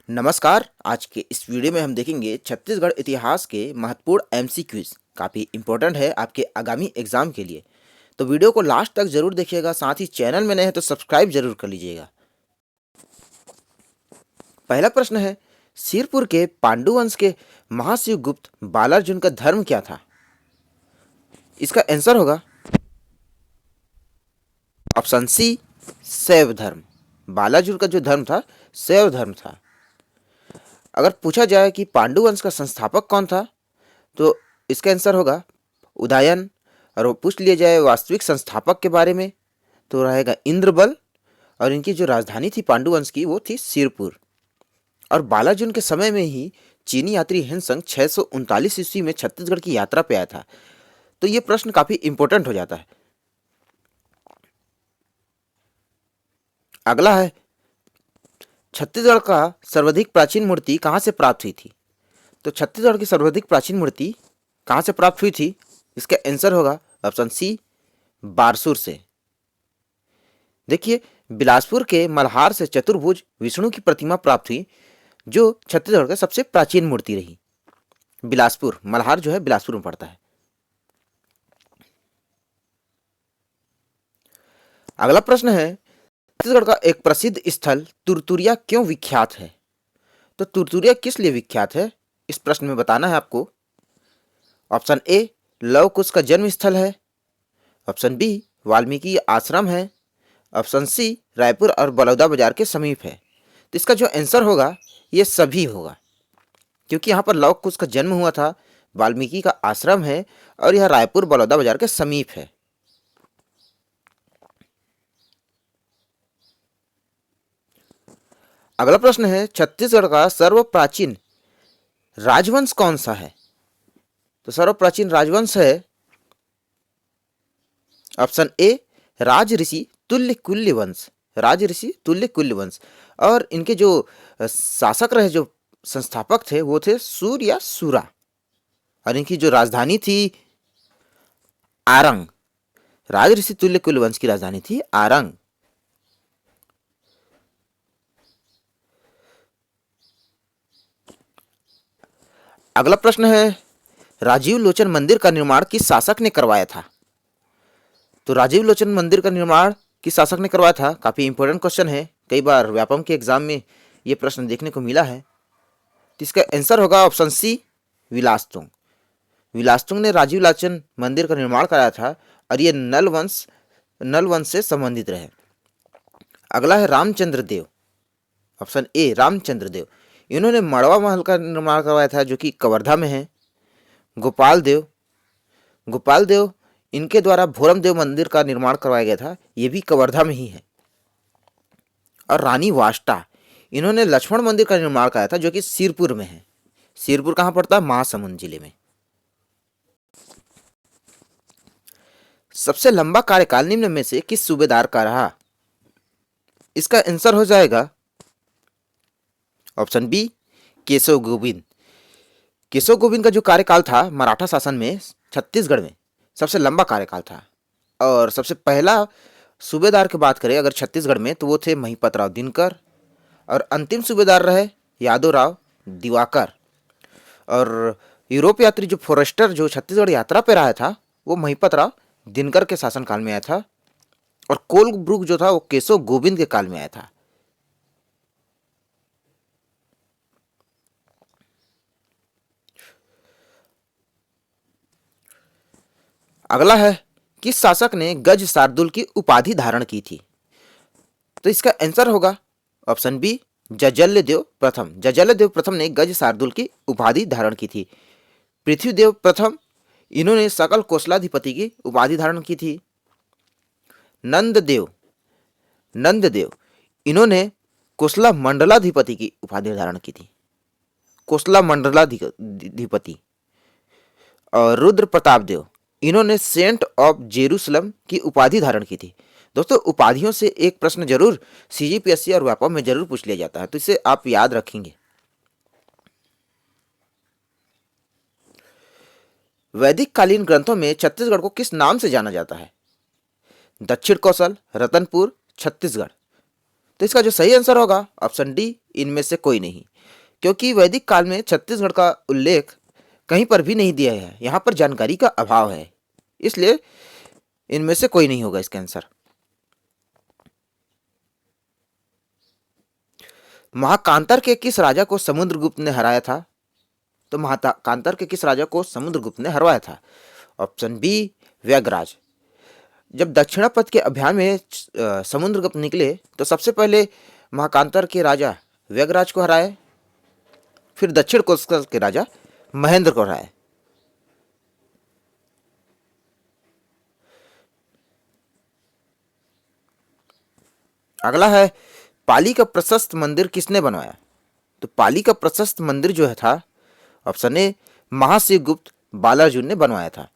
नमस्कार। आज के इस वीडियो में हम देखेंगे छत्तीसगढ़ इतिहास के महत्वपूर्ण एमसीक्यूज। काफ़ी इम्पोर्टेंट है आपके आगामी एग्जाम के लिए, तो वीडियो को लास्ट तक जरूर देखिएगा। साथ ही चैनल में नए हैं तो सब्सक्राइब जरूर कर लीजिएगा। पहला प्रश्न है, सिरपुर के पांडु वंश के महाशिव गुप्त बालार्जुन का धर्म क्या था? इसका आंसर होगा ऑप्शन सी, शैव धर्म। बालार्जुन का जो धर्म था शैव धर्म था। अगर पूछा जाए कि पांडु वंश का संस्थापक कौन था, तो इसका आंसर होगा उदयन। और वो पूछ लिया जाए वास्तविक संस्थापक के बारे में, तो रहेगा इंद्रबल। और इनकी जो राजधानी थी पांडु वंश की, वो थी सिरपुर। और बालार्जुन के समय में ही चीनी यात्री हिनसंग 639 ईस्वी में छत्तीसगढ़ की यात्रा पे आया था। तो ये प्रश्न काफी इंपॉर्टेंट हो जाता है। अगला है, छत्तीसगढ़ का सर्वाधिक प्राचीन मूर्ति कहाँ से प्राप्त हुई थी? तो छत्तीसगढ़ की सर्वाधिक प्राचीन मूर्ति कहाँ से प्राप्त हुई थी? इसका आंसर होगा ऑप्शन सी, बारसूर से। देखिए, बिलासपुर के मल्हार से चतुर्भुज विष्णु की प्रतिमा प्राप्त हुई, जो छत्तीसगढ़ का सबसे प्राचीन मूर्ति रही। बिलासपुर, मल्हार जो है बिलासपुर में पड़ता है। अगला प्रश्न है, छत्तीसगढ़ का एक प्रसिद्ध स्थल तुरतुरिया क्यों विख्यात है? तो तुरतुरिया किस लिए विख्यात है, इस प्रश्न में बताना है आपको। ऑप्शन ए, लव कुश का जन्म स्थल है। ऑप्शन बी, वाल्मीकि आश्रम है। ऑप्शन सी, रायपुर और बलौदा बाजार के समीप है। तो इसका जो आंसर होगा ये सभी होगा, क्योंकि यहाँ पर लव कुश का जन्म हुआ था, वाल्मीकि का आश्रम है और यह रायपुर बलौदा बाजार के समीप है। अगला प्रश्न है, छत्तीसगढ़ का सर्व प्राचीन राजवंश कौन सा है? तो सर्व प्राचीन राजवंश है ऑप्शन ए, राज ऋषि तुल्य कुल्य वंश। राज ऋषि तुल्य कुल्य वंश। और इनके जो शासक रहे, जो संस्थापक थे, वो थे सूर या सूरा। और इनकी जो राजधानी थी आरंग। राज ऋषि तुल्य कुल्य वंश की राजधानी थी आरंग। अगला प्रश्न है, राजीव लोचन मंदिर का निर्माण किस शासक ने करवाया था? तो राजीव लोचन मंदिर का निर्माण किस शासक ने करवाया था? काफी इंपॉर्टेंट क्वेश्चन है, कई बार व्यापम के एग्जाम में ये प्रश्न देखने को मिला है। तो इसका आंसर होगा ऑप्शन सी, विलासतुंग। विलासतुंग ने राजीव लोचन मंदिर का निर्माण कराया था और ये नल वंश से संबंधित रहे। अगला है रामचंद्र देव। ऑप्शन ए, रामचंद्र देव। इन्होंने मड़वा महल का निर्माण करवाया था, जो कि कवर्धा में है। गोपाल देव इनके द्वारा भोरम देव मंदिर का निर्माण करवाया गया था, ये भी कवर्धा में ही है। और रानी वाष्टा, इन्होंने लक्ष्मण मंदिर का निर्माण कराया था, जो कि सिरपुर में है। सिरपुर कहाँ पड़ता है? महासमुंद जिले में। सबसे लंबा कार्यकाल निम्न में से किस सूबेदार का रहा? इसका आंसर हो जाएगा ऑप्शन बी, केशव गोविंद। केशव गोविंद का जो कार्यकाल था मराठा शासन में छत्तीसगढ़ में, सबसे लंबा कार्यकाल था। और सबसे पहला सूबेदार की बात करें अगर छत्तीसगढ़ में, तो वो थे महिपत राव दिनकर। और अंतिम सूबेदार रहे यादव राव दिवाकर। और यूरोप यात्री जो फॉरेस्टर जो छत्तीसगढ़ यात्रा पे रहा था, वो महिपत राव दिनकर के शासनकाल में आया था। और कोलब्रुक जो था वो केशव गोविंद के काल में आया था। अगला है, किस शासक ने गज शार्दुल की उपाधि धारण की थी? तो इसका आंसर होगा ऑप्शन बी, जजल्यदेव प्रथम। जजल्यदेव प्रथम ने गज शार्दुल की उपाधि धारण की थी। पृथ्वीदेव प्रथम, इन्होंने सकल कोसलाधिपति की उपाधि धारण की थी। नंददेव इन्होंने कोसला मंडलाधिपति की उपाधि धारण की थी। कोसला मंडलाधिपति। और रुद्र प्रताप देव, इन्होंने सेंट ऑफ जेरूसलम की उपाधि धारण की थी। दोस्तों, उपाधियों से एक प्रश्न जरूर सीजीपीएससी और व्यापम में जरूर पूछ लिया जाता है, तो इसे आप याद रखेंगे। वैदिक कालीन ग्रंथों में छत्तीसगढ़ को किस नाम से जाना जाता है? दक्षिण कौशल, रतनपुर, छत्तीसगढ़। तो इसका जो सही आंसर होगा ऑप्शन डी, इनमें से कोई नहीं। क्योंकि वैदिक काल में छत्तीसगढ़ का उल्लेख कहीं पर भी नहीं दिया है, यहाँ पर जानकारी का अभाव है, इसलिए इनमें से कोई नहीं होगा इसका आंसर। महाकांतर के किस राजा को समुद्रगुप्त ने हराया था? तो महाकांतर के किस राजा को समुद्रगुप्त ने हरवाया था? Option B Vyaghraraj. जब दक्षिणापथ के अभियान में समुद्रगुप्त निकले तो सबसे पहले महाकांतर के राजा व्यगराज को हराए, फिर दक्षिण कोसत के राजा महेंद्र को हराए। अगला है पाली का प्रशस्त मंदिर किसने बनवाया? तो पाली का प्रशस्त मंदिर जो है था, ऑप्शन ए महाशिवगुप्त बालार्जुन ने बनवाया था।